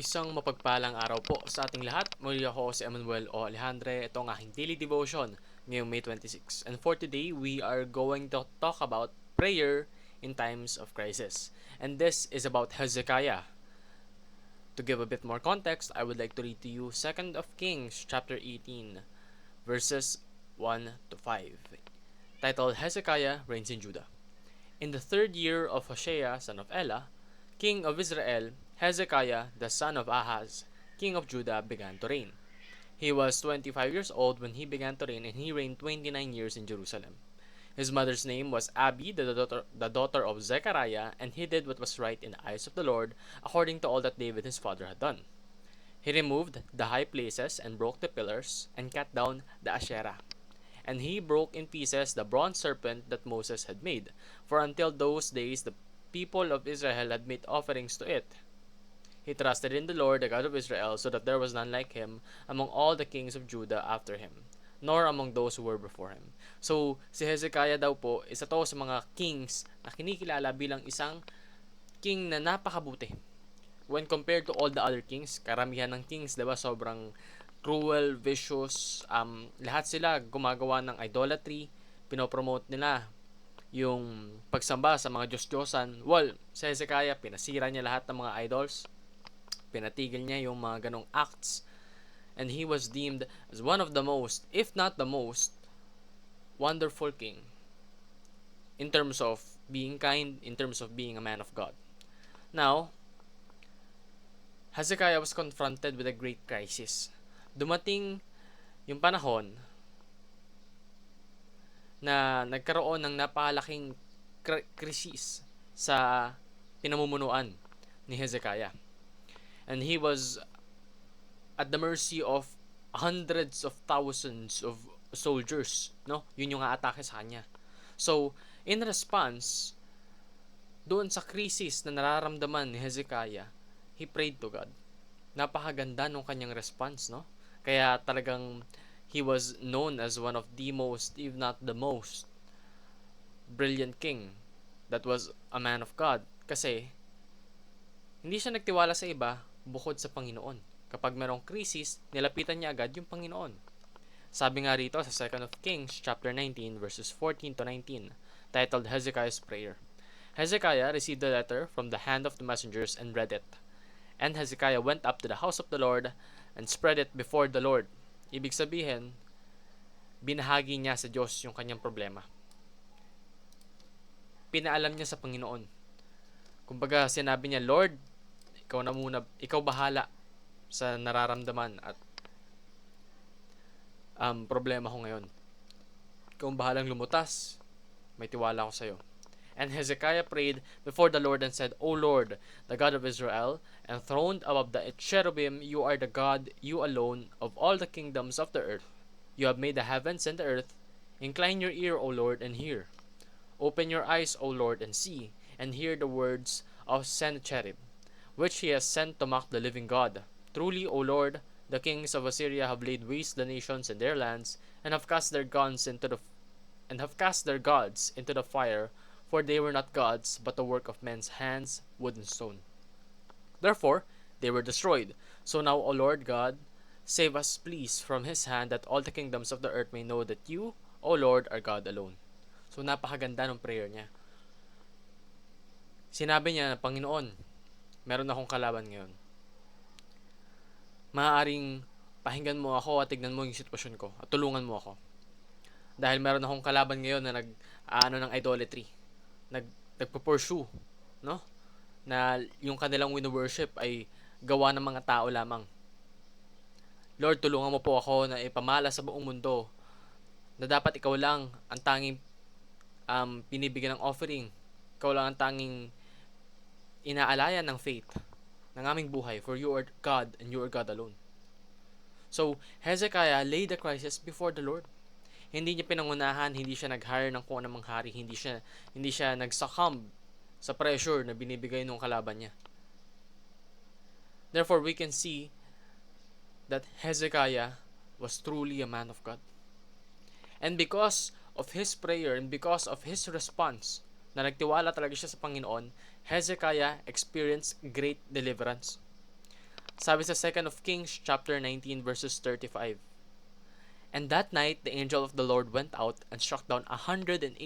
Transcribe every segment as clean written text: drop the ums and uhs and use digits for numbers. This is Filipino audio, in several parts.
Isang mapagpalang araw po sa ating lahat. Muli ako si Emmanuel O. Alejandre. Ito ang aking daily devotion ngayong May 26. And for today, we are going to talk about prayer in times of crisis. And this is about Hezekiah. To give a bit more context, I would like to read to you 2nd of Kings chapter 18 verses 1 to 5. Titled Hezekiah Reigns in Judah. In the third year of Hoshea, son of Elah, king of Israel, Hezekiah, the son of Ahaz, king of Judah, began to reign. He was 25 years old when he began to reign, and he reigned 29 years in Jerusalem. His mother's name was Abi, the daughter of Zechariah, and he did what was right in the eyes of the Lord, according to all that David his father had done. He removed the high places and broke the pillars, and cut down the Asherah. And he broke in pieces the bronze serpent that Moses had made, for until those days the people of Israel had made offerings to it. He trusted in the Lord, the God of Israel, so that there was none like him among all the kings of Judah after him, nor among those who were before him. So, si Hezekiah daw po, isa to sa mga kings na kinikilala bilang isang king na napakabuti. When compared to all the other kings, karamihan ng kings, diba, sobrang cruel, vicious, lahat sila gumagawa ng idolatry, pinopromote nila yung pagsamba sa mga Diyos-Diyosan. Well, si Hezekiah, pinasira niya lahat ng mga idols, pinatigil niya yung mga ganong acts, and he was deemed as one of the most, if not the most, wonderful king in terms of being kind, in terms of being a man of God. Now, Hezekiah was confronted with a great crisis. Dumating yung panahon na nagkaroon ng napakalaking krisis sa pinamumunuan ni Hezekiah. And he was at the mercy of hundreds of thousands of soldiers, no? Yun yung aatake sa kanya. So, in response doon sa krisis na nararamdaman ni Hezekiah, he prayed to God. Napakaganda nung kanyang response, no? Kaya talagang he was known as one of the most, if not the most, brilliant king that was a man of God. Kasi hindi siya nagtiwala sa iba bukod sa Panginoon. Kapag merong krisis, nilapitan niya agad yung Panginoon. Sabi nga rito sa 2nd of Kings chapter 19 verses 14 to 19, titled Hezekiah's Prayer. Hezekiah received the letter from the hand of the messengers and read it. And Hezekiah went up to the house of the Lord and spread it before the Lord. Ibig sabihin, binahagi niya sa Diyos yung kanyang problema. Pinaalam niya sa Panginoon. Kumbaga, sinabi niya, Lord, ikaw na muna, ikaw bahala sa nararamdaman at problema ko ngayon. Ikaw bahalang lumutas, may tiwala ko sa'yo. And Hezekiah prayed before the Lord and said, O Lord, the God of Israel, enthroned above the cherubim, you are the God, you alone, of all the kingdoms of the earth. You have made the heavens and the earth. Incline your ear, O Lord, and hear. Open your eyes, O Lord, and see, and hear the words of Sennacherib, which he has sent to mock the living God. Truly, O Lord, the kings of Assyria have laid waste the nations and their lands, and have cast their gods into the fire, for they were not gods, but the work of men's hands, wood and stone. Therefore, they were destroyed. So now, O Lord God, save us, please, from his hand, that all the kingdoms of the earth may know that you, O Lord, are God alone. So, napakaganda ng prayer niya. Sinabi niya, Panginoon, meron akong kalaban ngayon. Maaaring pakinggan mo ako at tignan mo yung sitwasyon ko at tulungan mo ako. Dahil meron akong kalaban ngayon na ng idolatry. Nagpo-pursue, no? Na yung kanilang wino-worship ay gawa ng mga tao lamang. Lord, tulungan mo po ako na ipamala sa buong mundo na dapat ikaw lang ang tanging pinibigyan ng offering. Ikaw lang ang tanging inaalayan ng faith ng aming buhay, for you are God and you are God alone. So, Hezekiah laid the crisis before the Lord. Hindi niya pinangunahan, hindi siya nag-hire ng kung anumang hari, hindi siya nag-succumb sa pressure na binibigay ng kalaban niya. Therefore, we can see that Hezekiah was truly a man of God. And because of his prayer and because of his response, na nagtiwala talaga siya sa Panginoon, Hezekiah experienced great deliverance. Sabi sa 2 of Kings chapter 19 verses 35. And that night the angel of the Lord went out and struck down 185,000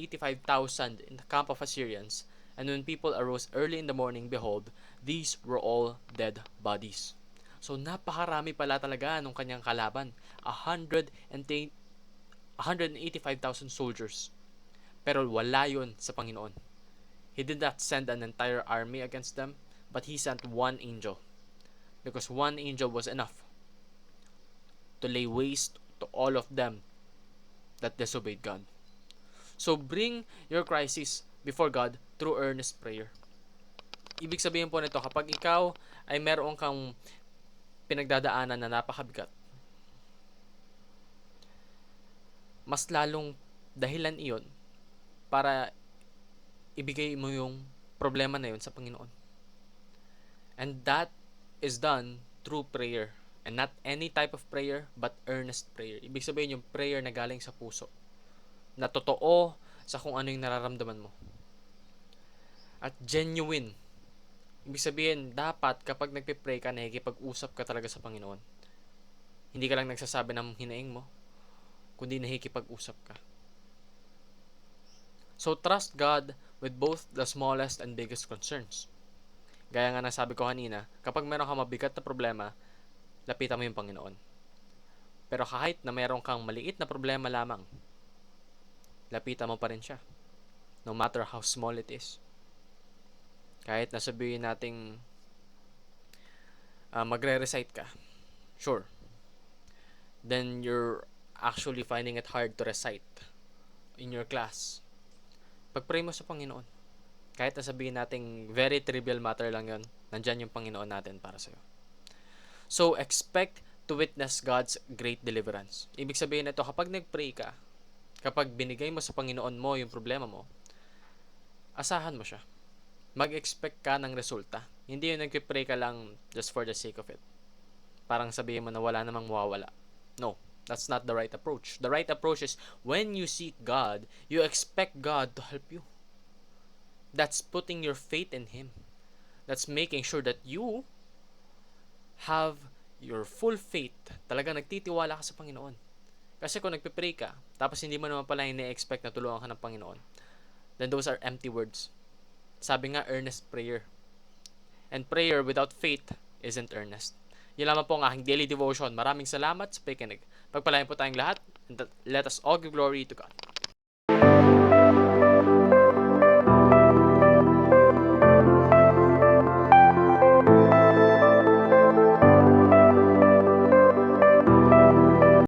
in the camp of Assyrians. And when people arose early in the morning, behold, these were all dead bodies. So napakarami pala talaga nung kanyang kalaban. 185,000 soldiers. Pero wala yun sa Panginoon. He did not send an entire army against them, but He sent one angel. Because one angel was enough to lay waste to all of them that disobeyed God. So bring your crisis before God through earnest prayer. Ibig sabihin po nito, kapag ikaw ay meron kang pinagdadaanan na napakabigat, mas lalong dahilan iyon para ibigay mo yung problema na yun sa Panginoon. And that is done through prayer. And not any type of prayer, but earnest prayer. Ibig sabihin yung prayer na galing sa puso. Na totoo sa kung ano yung nararamdaman mo. At genuine. Ibig sabihin, dapat kapag nagpe-pray ka, nakikipag-usap ka talaga sa Panginoon. Hindi ka lang nagsasabi ng hinaing mo, kundi nakikipag-usap ka. So trust God with both the smallest and biggest concerns. Gaya nga nasabi ko kanina, kapag meron kang mabigat na problema, lapitan mo yung Panginoon. Pero kahit na meron kang maliit na problema lamang, lapitan mo pa rin siya. No matter how small it is. Kahit na sabihin nating magre-recite ka, sure. Then you're actually finding it hard to recite in your class. Pag-pray mo sa Panginoon. Kahit na sabihin nating very trivial matter lang yon, nandyan yung Panginoon natin para sa'yo. So, expect to witness God's great deliverance. Ibig sabihin nito, kapag nag-pray ka, kapag binigay mo sa Panginoon mo yung problema mo, asahan mo siya. Mag-expect ka ng resulta. Hindi yung nag-pray ka lang just for the sake of it. Parang sabihin mo na wala namang mawawala. No, that's not the right approach. The right approach is when you seek God, you expect God to help you. That's putting your faith in Him. That's making sure that you have your full faith. Talagang nagtitiwala ka sa Panginoon. Kasi kung nagpe-pray ka, tapos hindi mo naman pala ini-expect na tulungan ka ng Panginoon, then those are empty words. Sabi nga, earnest prayer. And prayer without faith isn't earnest. Yun lamang po ang aking daily devotion. Maraming salamat sa pakikinig. Pagpalain po tayong lahat, and let us all give glory to God.